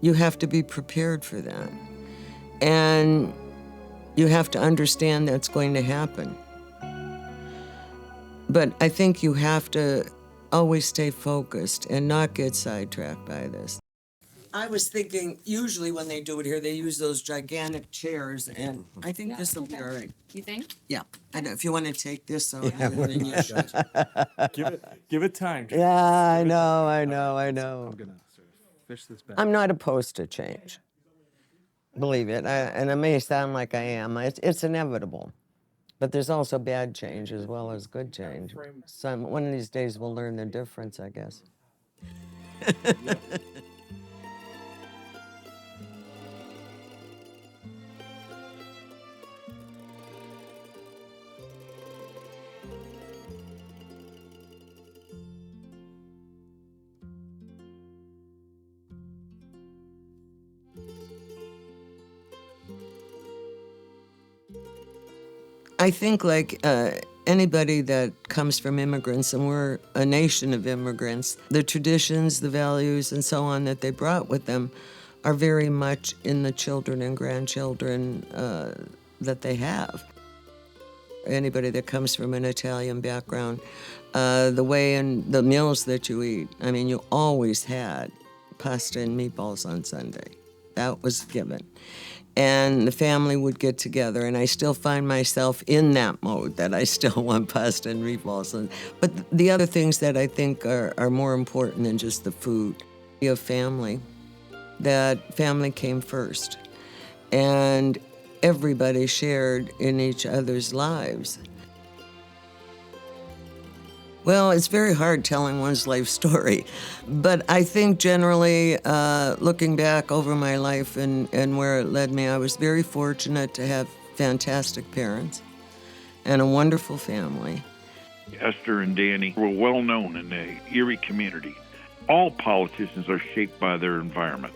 You have to be prepared for that. And you have to understand that's going to happen. But I think you have to always stay focused and not get sidetracked by this. I was thinking, usually when they do it here, they use those gigantic chairs, and I think this will be all right. You think? Yeah, I know, if you want to take this out, then you should. Give it time. Yeah, I know. I'm gonna sort of fish this back. I'm not opposed to change. Believe it, and it may sound like I am. It's inevitable. But there's also bad change as well as good change. One of these days we'll learn the difference, I guess. I think like anybody that comes from immigrants, and we're a nation of immigrants, the traditions, the values, and so on that they brought with them are very much in the children and grandchildren that they have. Anybody that comes from an Italian background, the way and the meals that you eat, I mean, you always had pasta and meatballs on Sunday. That was given. And the family would get together, and I still find myself in that mode, that I still want pasta and meatballs. But the other things that I think are more important than just the food. You have family. That family came first. And everybody shared in each other's lives. Well, it's very hard telling one's life story, but I think generally, looking back over my life and where it led me, I was very fortunate to have fantastic parents and a wonderful family. Esther and Danny were well known in the Erie community. All politicians are shaped by their environment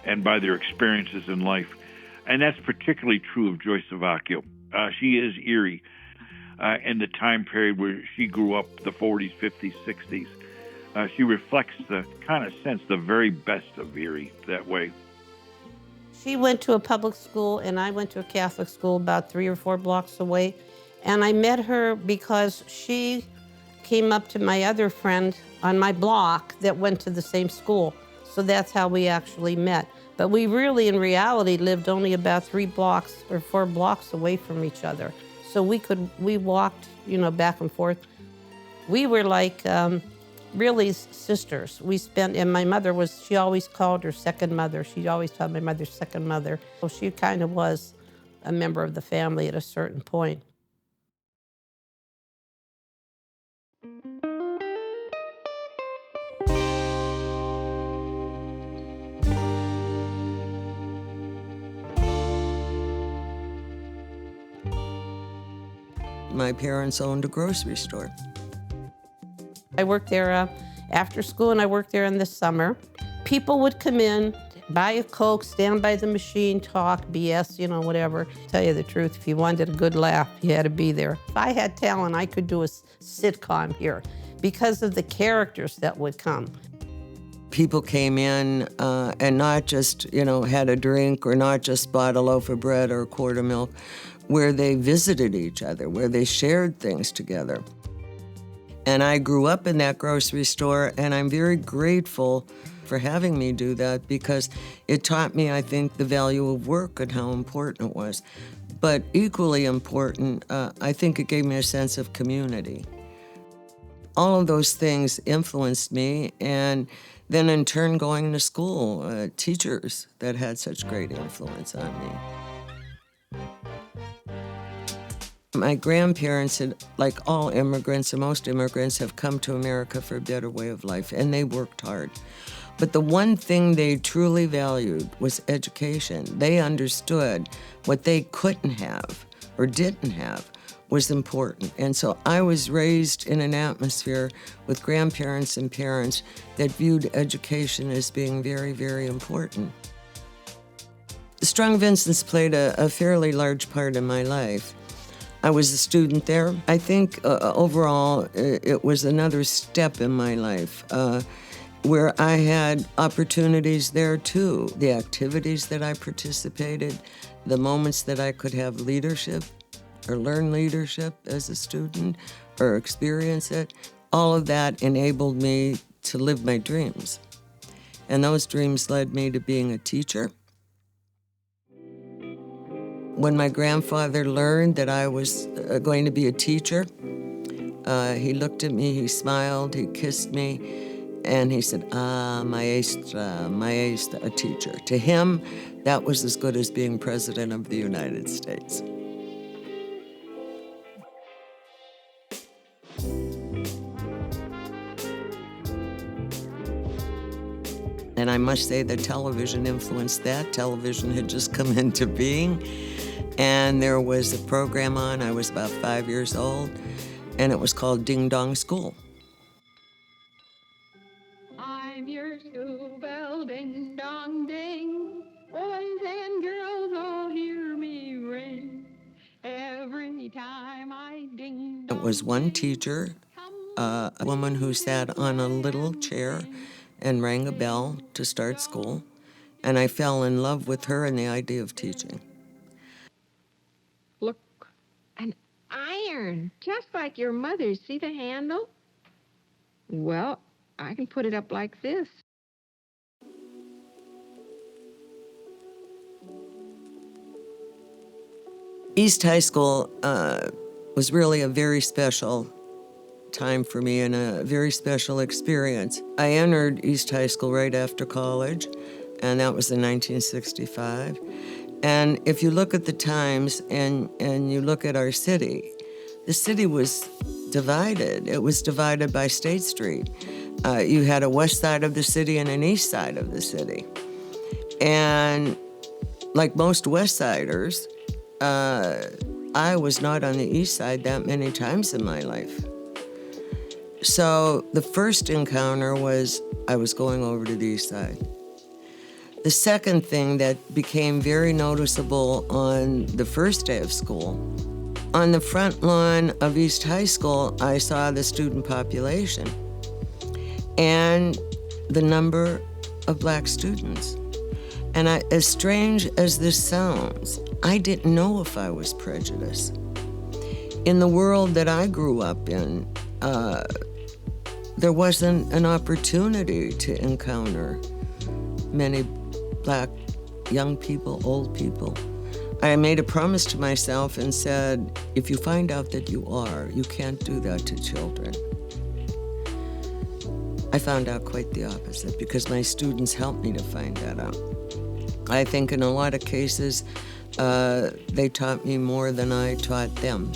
and by their experiences in life, and that's particularly true of Joyce Savocchio. She is Erie. In the time period where she grew up, the 40s, 50s, 60s. She reflects the kind of sense, the very best of Erie that way. She went to a public school and I went to a Catholic school about 3 or 4 blocks away. And I met her because she came up to my other friend on my block that went to the same school. So that's how we actually met. But we really, in reality, lived only about 3 blocks or 4 blocks away from each other. So we walked, back and forth. We were like really sisters. And my mother she always called her second mother. She always called my mother second mother. So she kind of was a member of the family at a certain point. My parents owned a grocery store. I worked there after school, and I worked there in the summer. People would come in, buy a Coke, stand by the machine, talk, BS, whatever. Tell you the truth, if you wanted a good laugh, you had to be there. If I had talent, I could do a sitcom here because of the characters that would come. People came in and not just, had a drink or not just bought a loaf of bread or a quart of milk, where they visited each other, where they shared things together. And I grew up in that grocery store, and I'm very grateful for having me do that because it taught me, I think, the value of work and how important it was. But equally important, I think it gave me a sense of community. All of those things influenced me, and then in turn going to school, teachers that had such great influence on me. My grandparents had, like all immigrants and most immigrants, have come to America for a better way of life, and they worked hard. But the one thing they truly valued was education. They understood what they couldn't have or didn't have was important. And so I was raised in an atmosphere with grandparents and parents that viewed education as being very, very important. Strong Vincent's played a fairly large part in my life. I was a student there. I think overall it was another step in my life. where I had opportunities there too. The activities that I participated, the moments that I could have leadership or learn leadership as a student or experience it, all of that enabled me to live my dreams. And those dreams led me to being a teacher. When my grandfather learned that I was going to be a teacher, he looked at me, he smiled, he kissed me, and he said, maestra, maestra, a teacher. To him, that was as good as being president of the United States. And I must say that television influenced that. Television had just come into being, and there was a program on, I was about 5 years old, and it was called Ding Dong School. I'm your school bell, ding dong ding. Boys and girls all hear me ring. Every time I ding dong. It was one teacher, a woman who sat on a little chair and rang a bell to start school, and I fell in love with her and the idea of teaching. Look, an iron, just like your mother's. See the handle? Well, I can put it up like this. East High School was really a very special time for me and a very special experience. I entered East High School right after college, and that was in 1965. And if you look at the times and you look at our city, the city was divided. It was divided by State Street. You had a west side of the city and an east side of the city. And like most West Siders, I was not on the east side that many times in my life. So the first encounter was I was going over to the east side. The second thing that became very noticeable on the first day of school, on the front lawn of East High School, I saw the student population and the number of black students. And as strange as this sounds, I didn't know if I was prejudiced. In the world that I grew up in, there wasn't an opportunity to encounter many black young people, old people. I made a promise to myself and said, if you find out that you are, you can't do that to children. I found out quite the opposite because my students helped me to find that out. I think in a lot of cases, they taught me more than I taught them.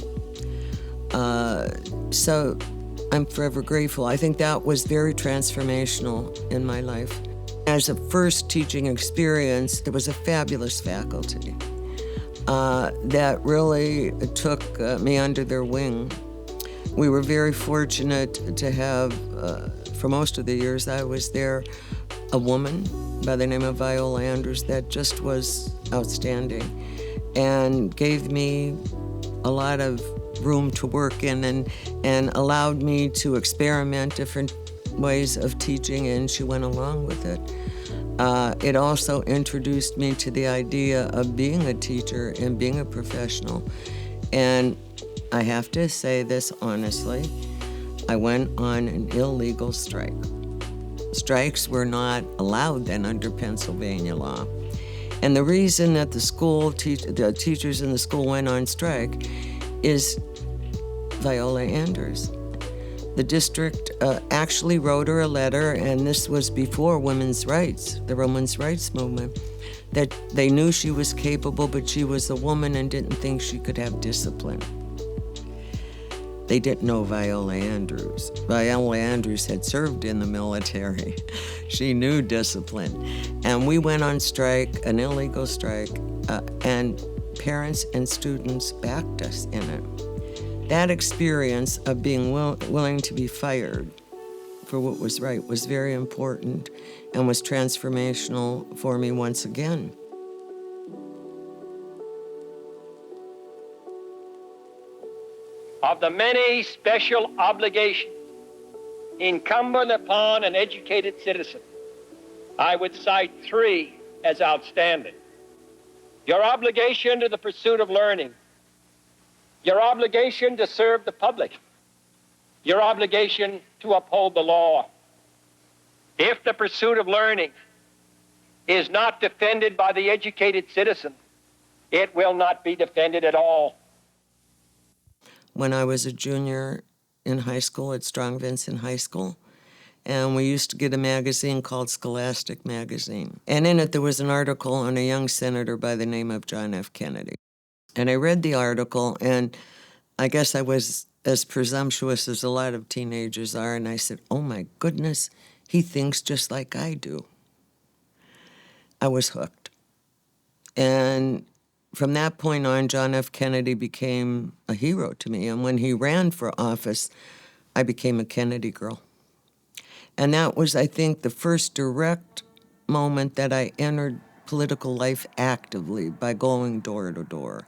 So I'm forever grateful. I think that was very transformational in my life. As a first teaching experience, there was a fabulous faculty that really took me under their wing. We were very fortunate to have, for most of the years I was there, a woman by the name of Viola Andrews that just was outstanding and gave me a lot of room to work in and allowed me to experiment different ways of teaching, and she went along with it. It also introduced me to the idea of being a teacher and being a professional. And I have to say this honestly, I went on an illegal strike. Strikes were not allowed then under Pennsylvania law. And the reason that the teachers in the school went on strike is Viola Andrews. The district actually wrote her a letter, and this was before women's rights, the women's rights movement, that they knew she was capable, but she was a woman and didn't think she could have discipline. They didn't know Viola Andrews. Viola Andrews had served in the military. She knew discipline. And we went on strike, an illegal strike, and parents and students backed us in it. That experience of being willing to be fired for what was right was very important and was transformational for me once again. Of the many special obligations incumbent upon an educated citizen, I would cite three as outstanding. Your obligation to the pursuit of learning, your obligation to serve the public, your obligation to uphold the law. If the pursuit of learning is not defended by the educated citizen, it will not be defended at all. When I was a junior in high school at Strong Vincent High School, and we used to get a magazine called Scholastic Magazine. And in it, there was an article on a young senator by the name of John F. Kennedy. And I read the article, and I guess I was as presumptuous as a lot of teenagers are, and I said, oh my goodness, he thinks just like I do. I was hooked. And from that point on, John F. Kennedy became a hero to me. And when he ran for office, I became a Kennedy girl. And that was, I think, the first direct moment that I entered political life actively by going door to door.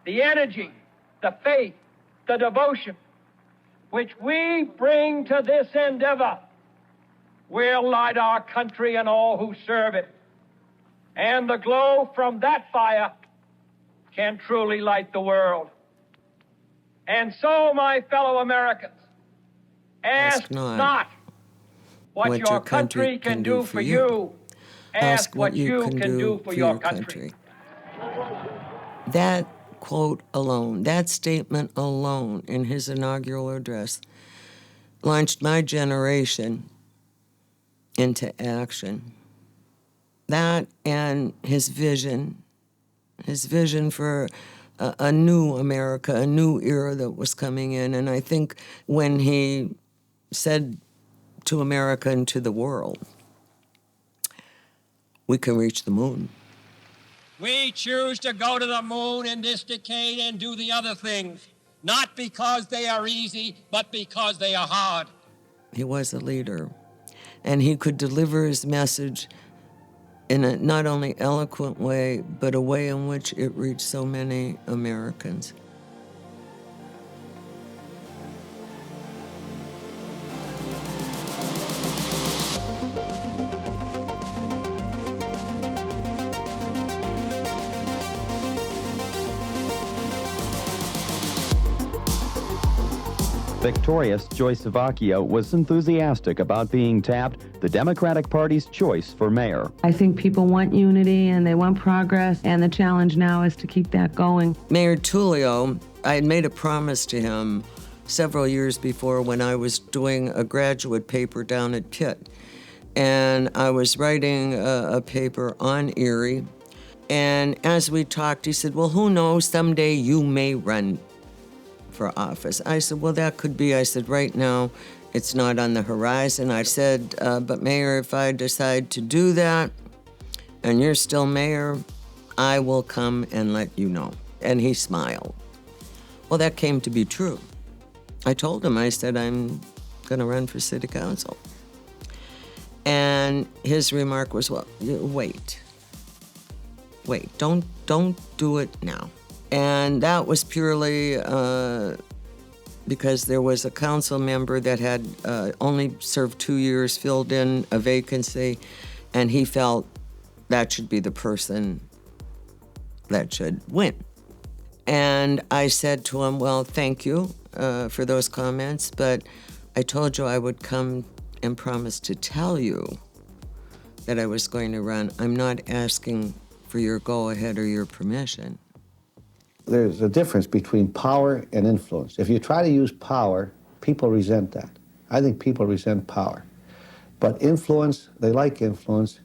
The energy, the faith, the devotion which we bring to this endeavor will light our country and all who serve it. And the glow from that fire can truly light the world. And so, my fellow Americans, ask not what your country can do for you. Ask what you can do for your country. That quote alone, that statement alone in his inaugural address launched my generation into action. That and his vision for a new America, a new era that was coming in. And I think when he said to America and to the world, we can reach the moon. We choose to go to the moon in this decade and do the other things, not because they are easy, but because they are hard. He was a leader, and he could deliver his message in a not only eloquent way, but a way in which it reached so many Americans. Victorious Joyce Savocchio was enthusiastic about being tapped the Democratic Party's choice for mayor. I think people want unity and they want progress, and the challenge now is to keep that going. Mayor Tullio, I had made a promise to him several years before when I was doing a graduate paper down at Pitt. And I was writing a paper on Erie. And as we talked, he said, well, who knows, someday you may run for office. I said, well, that could be. I said, right now, it's not on the horizon. I said, but Mayor, if I decide to do that and you're still mayor, I will come and let you know. And he smiled. Well, that came to be true. I told him, I said, I'm going to run for city council. And his remark was, well, wait, don't do it now. And that was purely because there was a council member that had only served 2 years, filled in a vacancy, and he felt that should be the person that should win. And I said to him, well, thank you for those comments, but I told you I would come and promise to tell you that I was going to run. I'm not asking for your go-ahead or your permission. There's a difference between power and influence. If you try to use power, people resent that. I think people resent power. But influence, they like influence.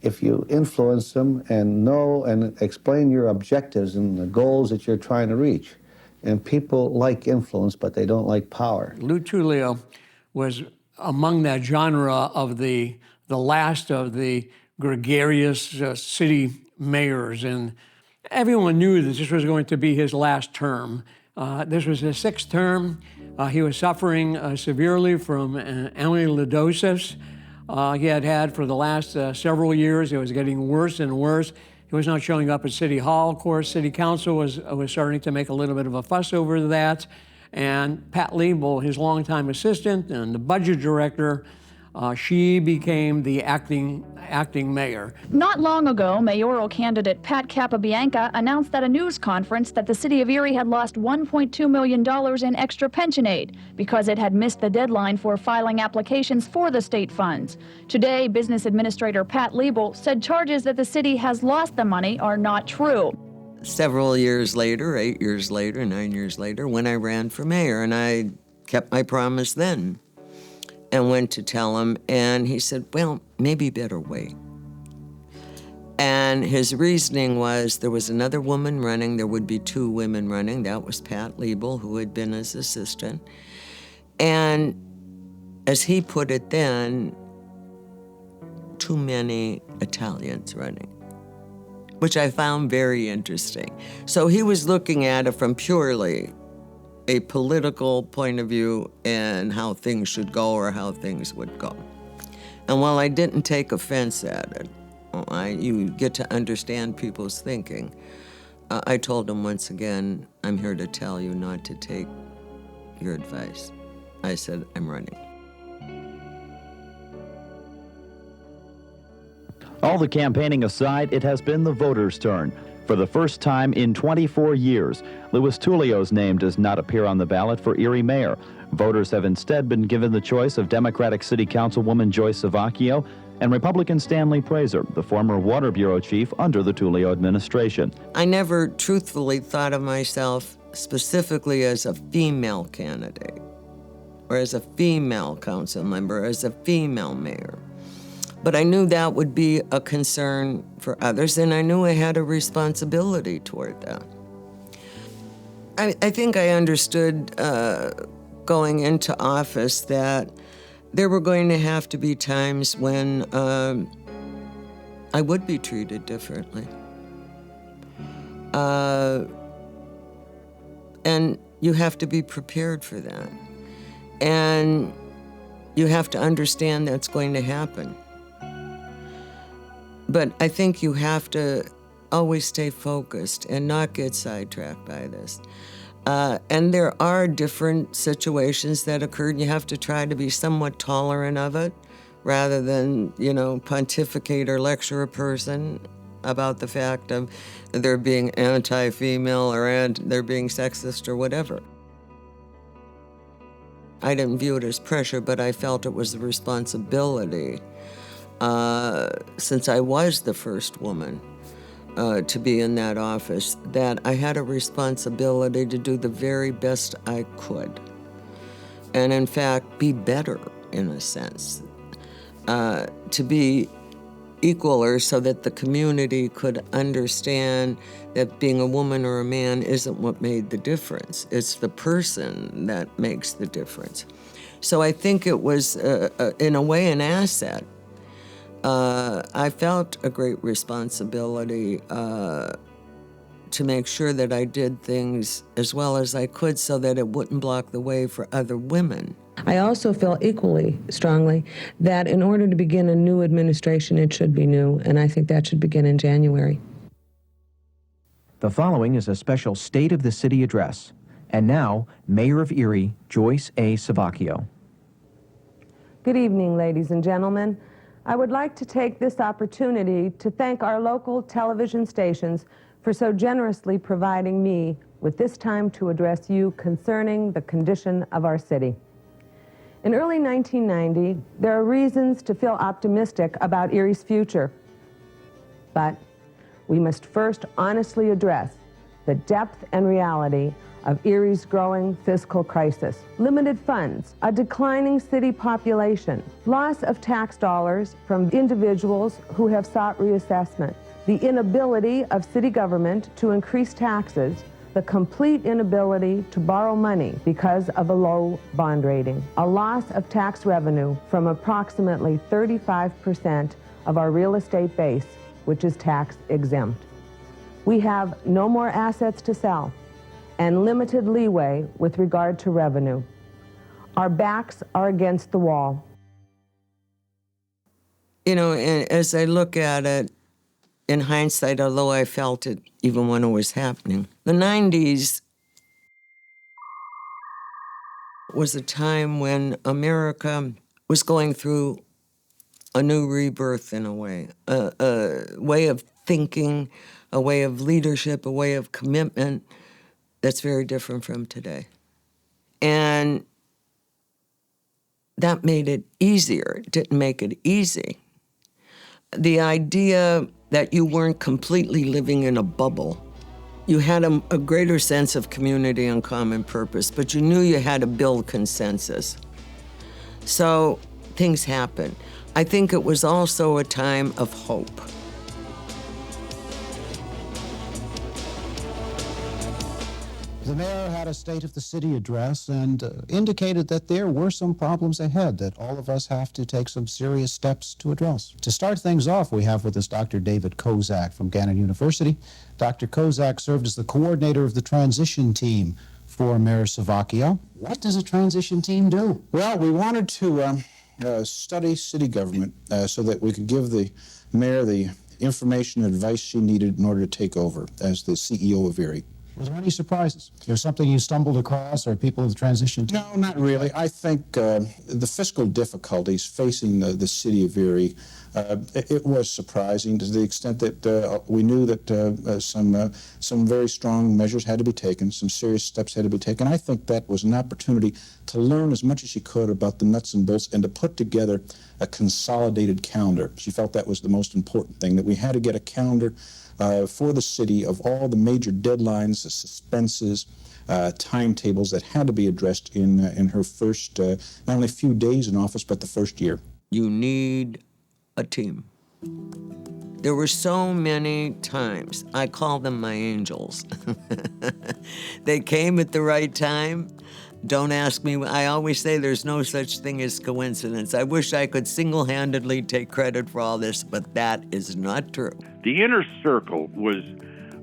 If you influence them and know and explain your objectives and the goals that you're trying to reach. And people like influence, but they don't like power. Lou Tullio was among that genre of the last of the gregarious city mayors, and everyone knew that this was going to be his last term. This was his 6th term. He was suffering severely from amyloidosis. He had for the last several years. It was getting worse and worse. He was not showing up at City Hall. Of course, City Council was starting to make a little bit of a fuss over that. And Pat Liebel, his longtime assistant and the budget director, she became the acting mayor. Not long ago, mayoral candidate Pat Capabianca announced at a news conference that the city of Erie had lost $1.2 million in extra pension aid because it had missed the deadline for filing applications for the state funds. Today, business administrator Pat Liebel said charges that the city has lost the money are not true. Several years later, 8 years later, 9 years later, when I ran for mayor, and I kept my promise then and went to tell him, and he said, well, maybe better wait. And his reasoning was there was another woman running, there would be 2 women running. That was Pat Liebel, who had been his assistant. And as he put it then, too many Italians running, which I found very interesting. So he was looking at it from purely a political point of view and how things should go or how things would go. And while I didn't take offense at it, you get to understand people's thinking, I told him once again, I'm here to tell you not to take your advice. I said, I'm running. All the campaigning aside, it has been the voters' turn. For the first time in 24 years, Louis Tullio's name does not appear on the ballot for Erie mayor. Voters have instead been given the choice of Democratic City Councilwoman Joyce Savocchio and Republican Stanley Praser, the former Water Bureau chief under the Tullio administration. I never truthfully thought of myself specifically as a female candidate or as a female council member, as a female mayor. But I knew that would be a concern for others, and I knew I had a responsibility toward that. I think I understood going into office that there were going to have to be times when I would be treated differently. And you have to be prepared for that. And you have to understand that's going to happen. But I think you have to always stay focused and not get sidetracked by this. And there are different situations that occurred, and you have to try to be somewhat tolerant of it rather than, pontificate or lecture a person about the fact of they're being anti-female or they're being sexist or whatever. I didn't view it as pressure, but I felt it was a responsibility. Since I was the first woman to be in that office, that I had a responsibility to do the very best I could. And in fact, be better in a sense. To be equaler so that the community could understand that being a woman or a man isn't what made the difference. It's the person that makes the difference. So I think it was, in a way, an asset. I felt a great responsibility to make sure that I did things as well as I could so that it wouldn't block the way for other women. I also feel equally strongly that in order to begin a new administration, it should be new, and I think that should begin in January. The following is a special State of the City address. And now, Mayor of Erie, Joyce A. Savocchio. Good evening, ladies and gentlemen. I would like to take this opportunity to thank our local television stations for so generously providing me with this time to address you concerning the condition of our city. In early 1990, there are reasons to feel optimistic about Erie's future. But we must first honestly address the depth and reality of Erie's growing fiscal crisis. Limited funds, a declining city population, loss of tax dollars from individuals who have sought reassessment, the inability of city government to increase taxes, the complete inability to borrow money because of a low bond rating, a loss of tax revenue from approximately 35% of our real estate base, which is tax exempt. We have no more assets to sell and limited leeway with regard to revenue. Our backs are against the wall. And as I look at it, in hindsight, although I felt it even when it was happening, the 90s was a time when America was going through a new rebirth in a way of thinking, a way of leadership, a way of commitment that's very different from today. And that made it easier. It didn't make it easy. The idea that you weren't completely living in a bubble. You had a greater sense of community and common purpose, but you knew you had to build consensus. So things happened. I think it was also a time of hope. The mayor had a State of the City address and indicated that there were some problems ahead that all of us have to take some serious steps to address. To start things off, we have with us Dr. David Kozak from Gannon University. Dr. Kozak served as the coordinator of the transition team for Mayor Savocchio. What does a transition team do? Well, we wanted to study city government so that we could give the mayor the information and advice she needed in order to take over as the CEO of Erie. Was there any surprises? There's something you stumbled across or people of the transition team? No, not really. I think the fiscal difficulties facing the city of Erie, it was surprising to the extent that we knew that some very strong measures had to be taken, some serious steps had to be taken. I think that was an opportunity to learn as much as she could about the nuts and bolts and to put together a consolidated calendar. She felt that was the most important thing, that we had to get a calendar for the city of all the major deadlines, suspenses, timetables that had to be addressed in her first, not only few days in office, but the first year. You need a team. There were so many times, I call them my angels. They came at the right time. Don't ask me. I always say there's no such thing as coincidence. I wish I could single-handedly take credit for all this, but that is not true. The inner circle was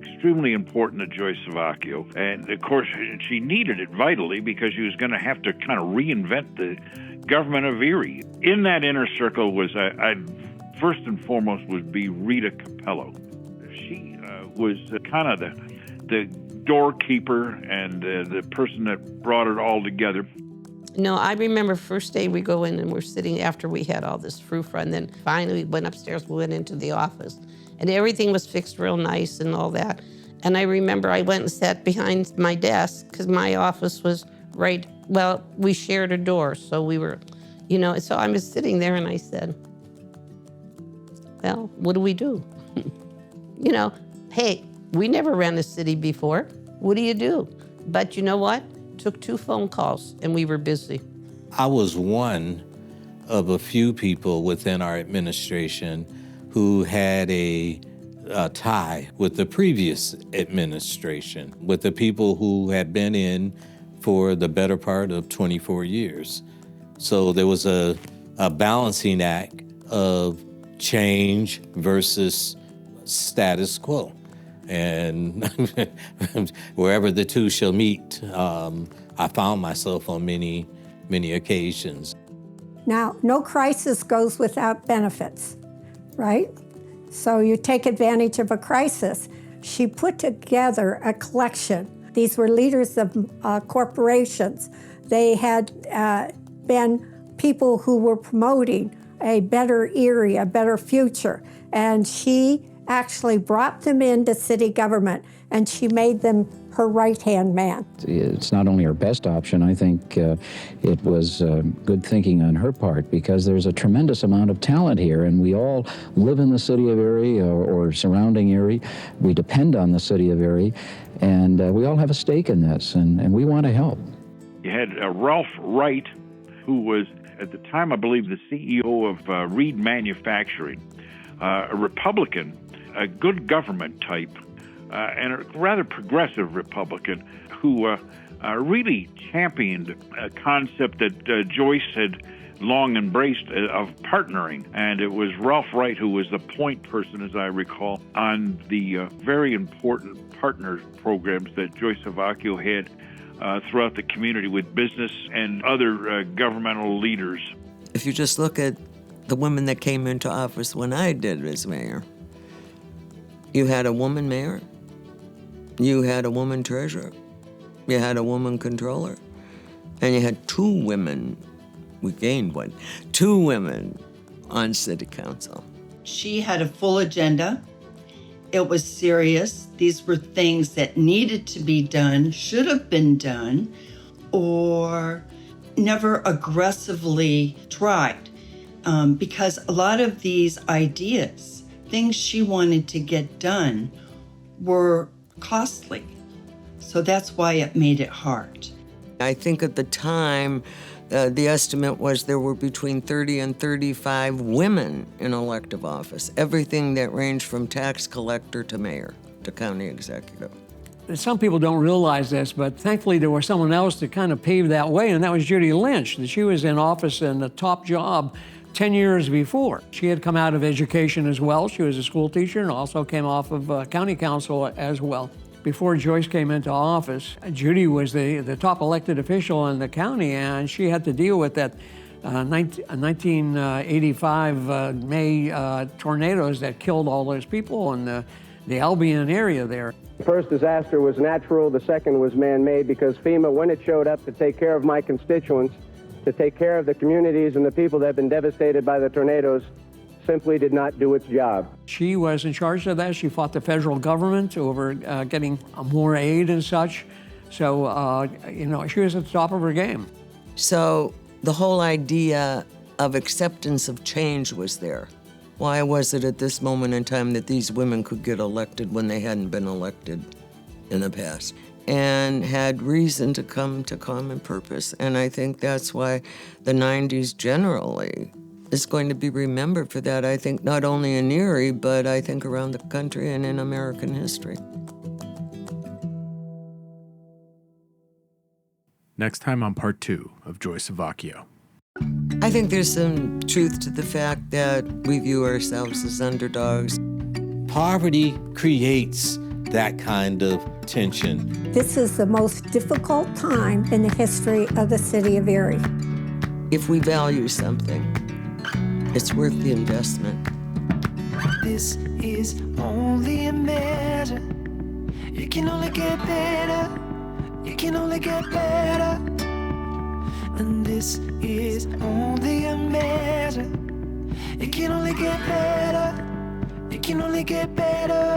extremely important to Joyce Savocchio. And, of course, she needed it vitally because she was going to have to kind of reinvent the government of Erie. In that inner circle was, first and foremost, would be Rita Capello. She was kind of the doorkeeper and the person that brought it all together. No, I remember first day we go in and we're sitting after we had all this frou-frou, and then finally we went upstairs, we went into the office, and everything was fixed real nice and all that. And I remember I went and sat behind my desk because my office was right, well, we shared a door, so we were, so I was sitting there and I said, well, what do we do? Hey, we never ran a city before. What do you do? But you know what? Took 2 phone calls and we were busy. I was one of a few people within our administration who had a tie with the previous administration, with the people who had been in for the better part of 24 years. So there was a balancing act of change versus status quo. And wherever the two shall meet, I found myself on many, many occasions. Now, no crisis goes without benefits, right? So you take advantage of a crisis. She put together a collection. These were leaders of corporations. They had been people who were promoting a better Erie, a better future. And she actually brought them into city government, and she made them her right-hand man. It's not only her best option, I think it was good thinking on her part, because there's a tremendous amount of talent here, and we all live in the city of Erie or surrounding Erie. We depend on the city of Erie, and we all have a stake in this, and we want to help. You had Ralph Wright, who was, at the time, I believe, the CEO of Reed Manufacturing, a Republican, a good government type, and a rather progressive Republican who really championed a concept that Joyce had long embraced of partnering. And it was Ralph Wright who was the point person, as I recall, on the very important partner programs that Joyce Savocchio had throughout the community with business and other governmental leaders. If you just look at the women that came into office when I did as mayor, you had a woman mayor, you had a woman treasurer, you had a woman controller, And you had 2 women, we gained 1, 2 women on city council. She had a full agenda. It was serious. These were things that needed to be done, should have been done, or never aggressively tried. Because a lot of these ideas, things she wanted to get done, were costly. So that's why it made it hard. I think at the time, the estimate was there were between 30 and 35 women in elective office, everything that ranged from tax collector to mayor to county executive. Some people don't realize this, but thankfully there was someone else to kind of pave that way, and that was Judy Lynch. She was in office in the top job 10 years before. She had come out of education as well. She was a school teacher and also came off of county council as well. Before Joyce came into office, Judy was the top elected official in the county, and she had to deal with that 1985 May tornadoes that killed all those people in the Albion area there. The first disaster was natural, the second was man-made, because FEMA, when it showed up to take care of my constituents, to take care of the communities and the people that have been devastated by the tornadoes, simply did not do its job. She was in charge of that. She fought the federal government over getting more aid and such. So, she was at the top of her game. So the whole idea of acceptance of change was there. Why was it at this moment in time that these women could get elected when they hadn't been elected in the past? And had reason to come to common purpose. And I think that's why the 90s generally is going to be remembered for that, I think, not only in Erie, but I think around the country and in American history. Next time on part 2 of Joyce Savocchio. I think there's some truth to the fact that we view ourselves as underdogs. Poverty creates that kind of tension. This is the most difficult time in the history of the city of Erie. If we value something, it's worth the investment. This is only a measure. It can only get better. It can only get better. And this is only a measure. It can only get better. It can only get better.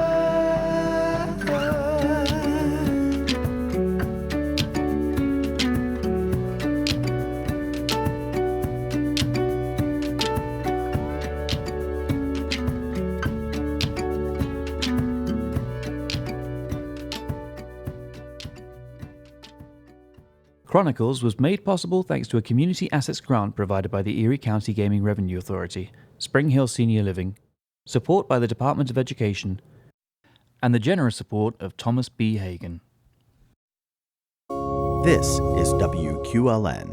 Chronicles was made possible thanks to a community assets grant provided by the Erie County Gaming Revenue Authority, Spring Hill Senior Living, support by the Department of Education, and the generous support of Thomas B. Hagen. This is WQLN.